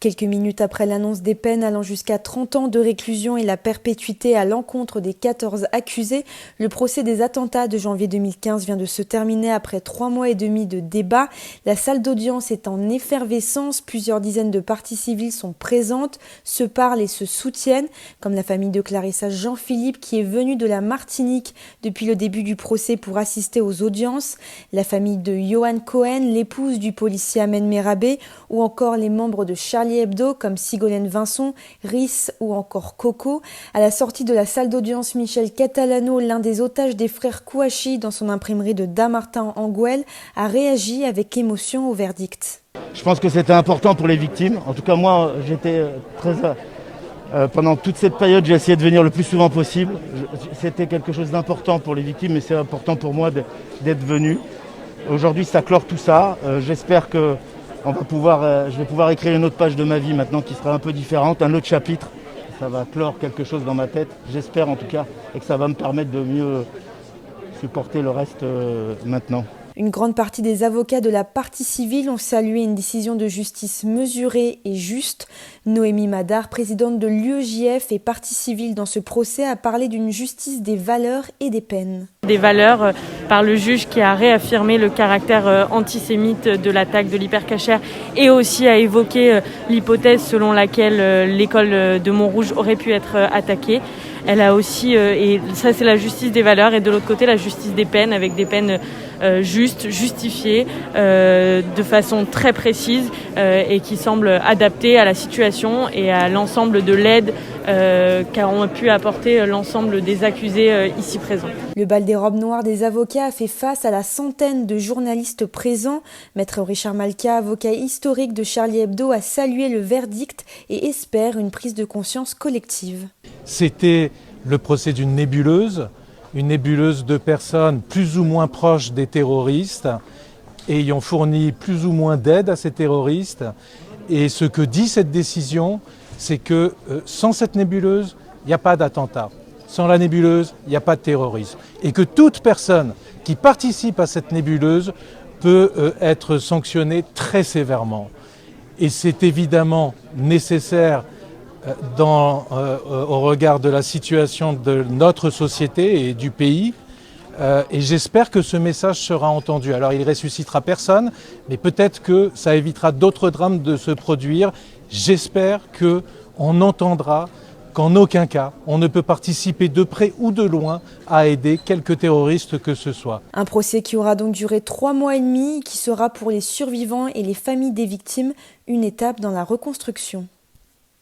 Quelques minutes après l'annonce des peines allant jusqu'à 30 ans de réclusion et la perpétuité à l'encontre des 14 accusés, le procès des attentats de janvier 2015 vient de se terminer après 3 mois et demi de débats. La salle d'audience est en effervescence, plusieurs dizaines de parties civiles sont présentes, se parlent et se soutiennent, comme la famille de Clarissa Jean-Philippe qui est venue de la Martinique depuis le début du procès pour assister aux audiences, la famille de Yohan Cohen, l'épouse du policier Ahmed Merabé, ou encore les membres de Charlie Hebdo comme Sigolène Vincent, Rhys ou encore Coco. À la sortie de la salle d'audience, Michel Catalano, l'un des otages des frères Kouachi dans son imprimerie de Damartin en Gouel, a réagi avec émotion au verdict. Je pense que c'était important pour les victimes. En tout cas, moi, j'étais pendant toute cette période, j'ai essayé de venir le plus souvent possible. C'était quelque chose d'important pour les victimes, mais c'est important pour moi d'être venu. Aujourd'hui, ça clore tout ça. J'espère que je vais pouvoir écrire une autre page de ma vie maintenant qui sera un peu différente, un autre chapitre. Ça va clore quelque chose dans ma tête, j'espère en tout cas, et que ça va me permettre de mieux supporter le reste maintenant. Une grande partie des avocats de la partie civile ont salué une décision de justice mesurée et juste. Noémie Madar, présidente de l'UEJF et partie civile dans ce procès, a parlé d'une justice des valeurs et des peines. Des valeurs par le juge qui a réaffirmé le caractère antisémite de l'attaque de l'hypercachère et aussi a évoqué l'hypothèse selon laquelle l'école de Montrouge aurait pu être attaquée. Elle a aussi, et ça c'est la justice des valeurs, et de l'autre côté la justice des peines avec des peines justes, justifiées, de façon très précise et qui semblent adaptées à la situation et à l'ensemble de l'aide qu'ont pu apporter l'ensemble des accusés ici présents. Le bal des robes noires des avocats a fait face à la centaine de journalistes présents. Maître Richard Malka, avocat historique de Charlie Hebdo, a salué le verdict et espère une prise de conscience collective. C'était le procès d'une nébuleuse de personnes plus ou moins proches des terroristes, ayant fourni plus ou moins d'aide à ces terroristes. Et ce que dit cette décision, c'est que sans cette nébuleuse, il n'y a pas d'attentat. Sans la nébuleuse, il n'y a pas de terrorisme. Et que toute personne qui participe à cette nébuleuse peut être sanctionnée très sévèrement. Et c'est évidemment nécessaire au regard de la situation de notre société et du pays. Et j'espère que ce message sera entendu. Alors il ne ressuscitera personne, mais peut-être que ça évitera d'autres drames de se produire. J'espère qu'on entendra qu'en aucun cas, on ne peut participer de près ou de loin à aider quelque terroriste que ce soit. Un procès qui aura donc duré 3 mois et demi, qui sera pour les survivants et les familles des victimes une étape dans la reconstruction.